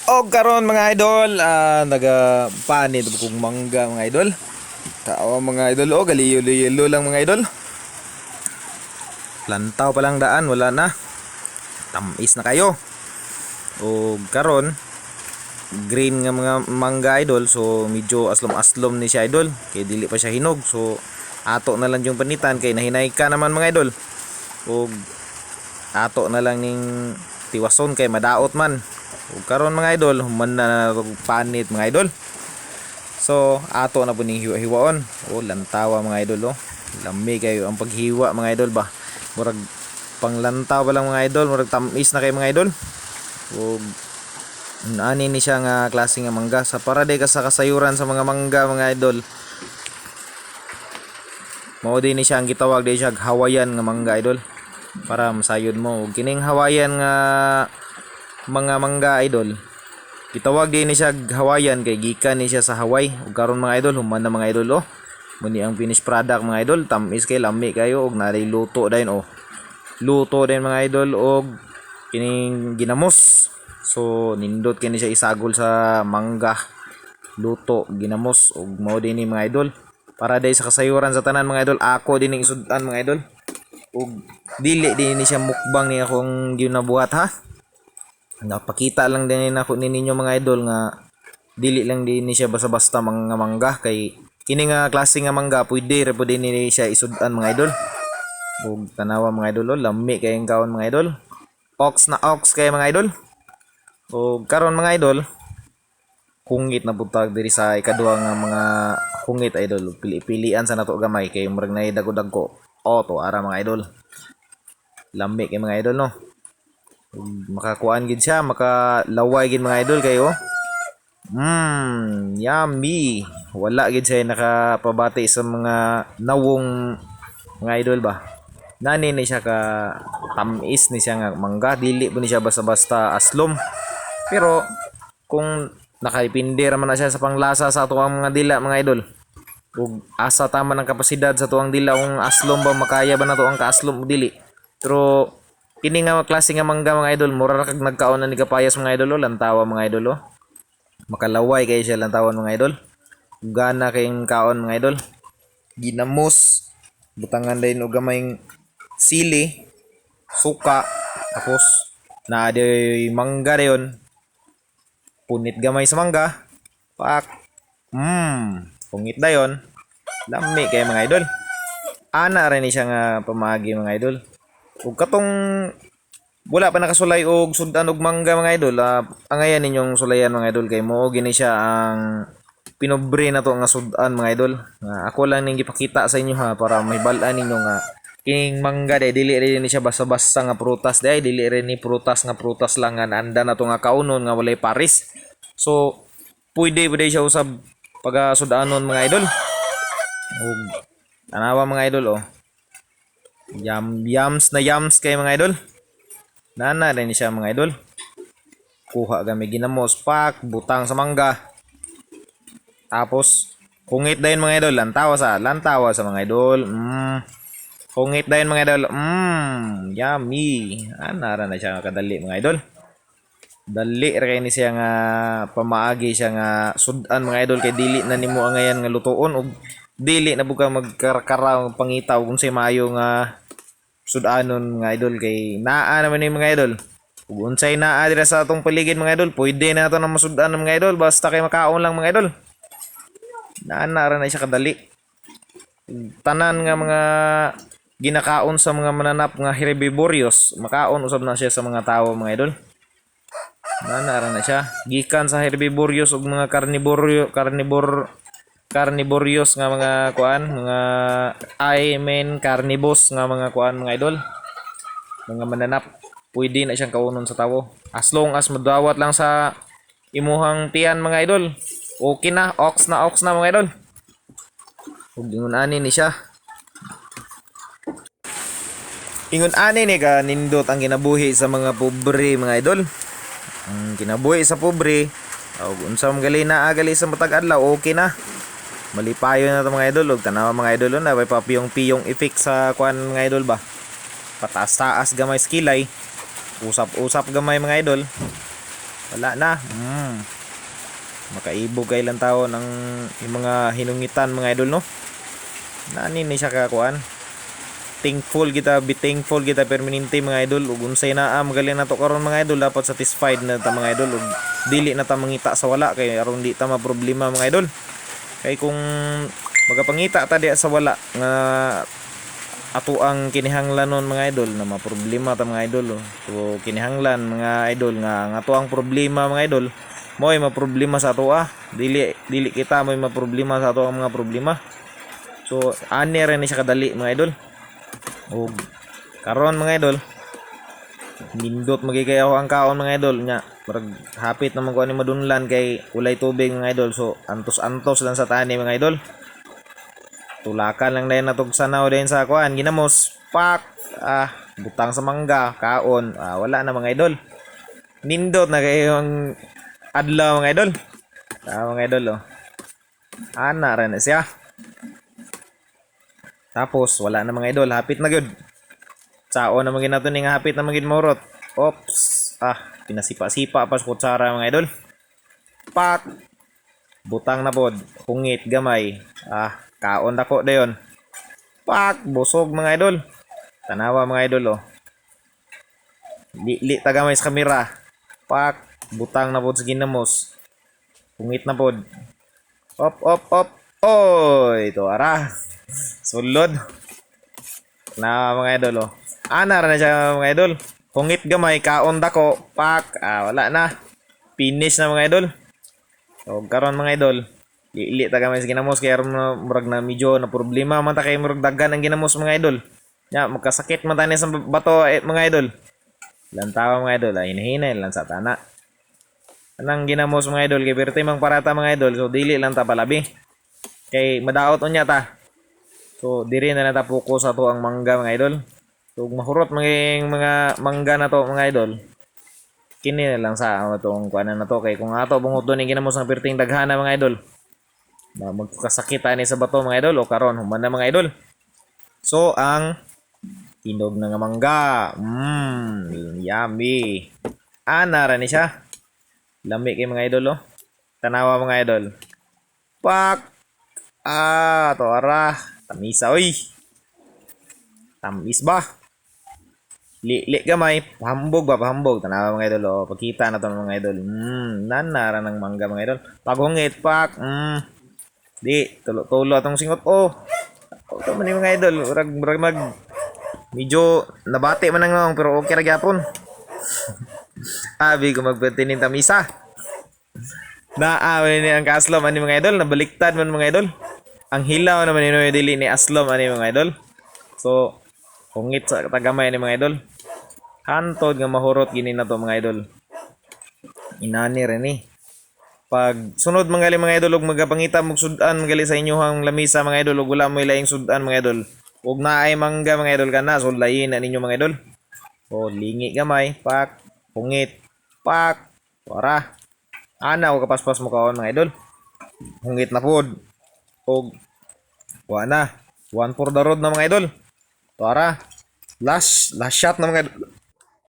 O karon mga idol, nagapanid kong mangga mga idol. Tao mga idol, galiyo-liyo lang mga idol. Lantaw pa lang daan, wala na. Tamis na kayo. O karon green nga mga mangga idol, so medyo aslom-aslom ni siya idol. Kay dili pa siya hinog, so ato na lang yung panitan kay nahinay ka naman mga idol. O ato na lang ning tiwason kay madaot man. O karon mga idol, human na panit mga idol. So ato na po ning hiwa-hiwaon. O lantawa mga idol, lami kayo ang paghiwa mga idol ba. Murag panglantaw pa lang mga idol, murag tamis na kay mga idol. O ani ni siya nga klase nga mangga sa para day ka sa kasayuran sa mga mangga mga idol. Mao din ni siya ang gitawag day siya Hawaiian nga mangga idol. Para masayod mo og kining Hawaiian nga mga mangga idol. Gitawag din ni siya Hawaiian kay gikan ni siya sa Hawaii. Ug karon mga idol, human na mga idol muni ang finished product mga idol. Tamis kay lami kayo og naray luto din Luto din mga idol og kining ginamos. So nindot kini siya isagol sa mangga. Luto, ginamos og mao din ni mga idol. Para day sa kasayuran sa tanan mga idol. Ako din ning isudan mga idol. Og dili din ni siya mukbang ni akong ginabuhat ha. Napakita lang din ako ninyo mga idol nga dili lang din ni siya basta-basta mga mangga kay kini nga klase nga mangga pwede ra pud din ni siya isudan mga idol. Og tanawa mga idol, lami kay ang kaon mga idol. Ox na ox kay mga idol. O karon mga idol, hungit na butag diri sa ikaduha nga mga hungit idol. Pili-pilian sa nato gamay kay murag nay dagko-dagko. O to ara mga idol. Lami kay mga idol no. Makakuan gid siya, makalaway gid mga idol kayo. Yummy. Wala gid siya nakapabati sa mga nawong mga idol ba. Nani ni siya ka tamis ni siya nga mangga, dili po ni siya basta-basta aslom. Pero kung nakaipindi raman na siya sa panglasa sa tuwang mga dila mga idol. Ug asa tama ng kapasidad sa tuwang dila kung aslom ba makaya ba na to ang kaaslom o dili. Pero kini nga klase nga mangga mga idol, mura ra kag nagkaon na ni kapayas mga idol, lantawa mga idol. Makalaway kay siya lantawan mga idol. Gana kayong kaon mga idol. Ginamos, butangan din og gamayng sili, suka, tapos na aday mangga dayon. Punit gamay sa mangga. Pak. Pungit dayon. Lami kay mga idol. Ana rin ni siya nga pamagi mga idol. Ug katong wala pa nakasulay og sudan og mangga mga idol. Angayan ninyong sulayan mga idol kay mo gini siya ang pinobre na to nga sudan mga idol. Ako lang ning gipakita sa inyo ha para mahibal-an ninyo nga king mangga dili rin ni siya basta-basta nga prutas dili rin ni prutas lang nga anda na to nga kaunon nga walay paris. So pwede siya usab pag sudanon mga idol. Ug tanawa mga idol yams kay mga idol. Nana rin siya mga idol. Kuha kami ginamos pak butang sa mangga. Tapos kungit dayon mga idol, lantawa sa mga idol. Kungit dayon mga idol. Yummy. Anara na siya kadali mga idol. Dali ra kay ni siya nga pamaagi siya nga sudan mga idol kay dili na nimo angayan nga lutuon ug dili na buka magkarakara pangitaw kung say maayo nga sudanon mga idol kay naa naman ni mga idol. Ug unsay naa dira sa atong paligid mga idol, pwede na to na masudan mga idol basta kay makaon lang mga idol. Naa ra na siya kadali. Tanan nga mga ginakaon sa mga mananap nga herbivores, makaon usab na siya sa mga tawo mga idol. Nana na siya. Gikan sa herbivores ug mga carnivorous nga mga kuan, mga carnivores nga mga kuan mga idol. Mga mananap, pwede na siyang kaunon sa tawo. As long as madawat lang sa imuhang tiyan mga idol. Okay na, ox na mga idol. Ug ingon ani ni siya. Ingon ani ni ka nindot ang kinabuhi sa mga pobre mga idol. Ang kinabuhi sa pobre, unsa man gali na agali sa matag adlaw, okay na. Malipayo na to mga idol, ug tanawa mga idol na may papiyong-piyong effect sa kuan mga idol ba. Pataas-taas gamay skilay. Usap-usap gamay mga idol. Wala na. Makaibog kay ilang taon ang yung mga hinungitan mga idol no. Nani ni siya kakuan. Be thankful kita permanente mga idol ug unsay naa magaling nato karon mga idol dapat satisfied na ta mga idol ug dili na ta mangita sa wala kay aron di ta ma-problema mga idol. Kay kung magapangita ta diya sa wala nga ato ang kinihanglanon mga idol na maproblema ta mga idol. So kinihanglan mga idol nga ato ang problema mga idol mo'y maproblema sa ato dili kita mo'y maproblema sa ato ang mga problema. So ani ra ni siya kadali mga idol. Og karon mga idol nindot magigayaw ang kaon mga idol nya murag hapit naman ko ani madunlan kay ulay tubig mga idol. So antos lang sa tani mga idol. Tulakan lang dayon natog sanaw dayon sa kuan ginamos pak butang sa mangga kaon wala na mga idol. Nindot na kayong adlaw mga idol. Mga idol ana ra na siya. Tapos wala na mga idol, hapit na gyud. Sao na magin nato ni nga hapit na magin morot. Oops. Pinasipa-sipa pa sa kutsara mga idol. Pak. Butang na pod, pungit gamay. Kaon dako dayon. Pak, busog mga idol. Tanawa mga idol Li tagamay sa kamera. Pak, butang na pod sa ginamos. Pungit na pod. Op. Oy, to ara. Sulod na mga idol ana ra na siya mga idol. Pungit gamay kaon dako pak wala na finish na mga idol. So karon mga idol ili ta gamay sa ginamos kay aron murag na medyo na problema man ta kay murag daghan ang ginamos mga idol nya magkasakit man tani sa bato mga idol. Ilang tawo mga idol hinahinay lang sa tana anang ginamos mga idol kay perti mang parata mga idol. So dili lang ta palabi kay madaot unya ta. So diri na nata focus sa to ang mangga mga idol. So mahurot mga mangga na to mga idol. Kini na lang sa atong kuanan na to kay kung ato bungoton ni ginamos ang perting daghana mga idol. Na magkasakit ani sa bato mga idol o karon human na mga idol. So ang tinog na nga mangga. Yummy. Ana ra ni siya. Lami kay mga idol Tanawa mga idol. Pak. To ara. Tamisa oy. Tamis ba? Li gamay, pahambog. Tanawa mga idol pagkita na to mga idol. Nanara ng mangga mga idol. Pagungit pak. Di tulo atong singot ito man mga idol, murag mag medyo nabati man nang pero okay ra gyapon. Abi ko magpetinin tamisa. Ni ang kaslom ani mga idol, nabaliktad man mga idol. Ang hilaw naman ni dili ni aslom ani mga idol. So kungit sa tagamay ni mga idol. Hantod nga mahurot gini na to mga idol. Inani rin Pag sunod mga idol ug magapangita mo sudan gali sa inyohang lamisa mga idol ug wala mo ilaing sudan mga idol. Ug naay mangga mga idol kana so lain na ninyo mga idol. O lingi gamay, pak, pungit, pak, wara. Ana o kapaspas mo kaon mga idol. Hungit na pod. Og wa na. One for the road na mga idol. Para last shot na mga idol.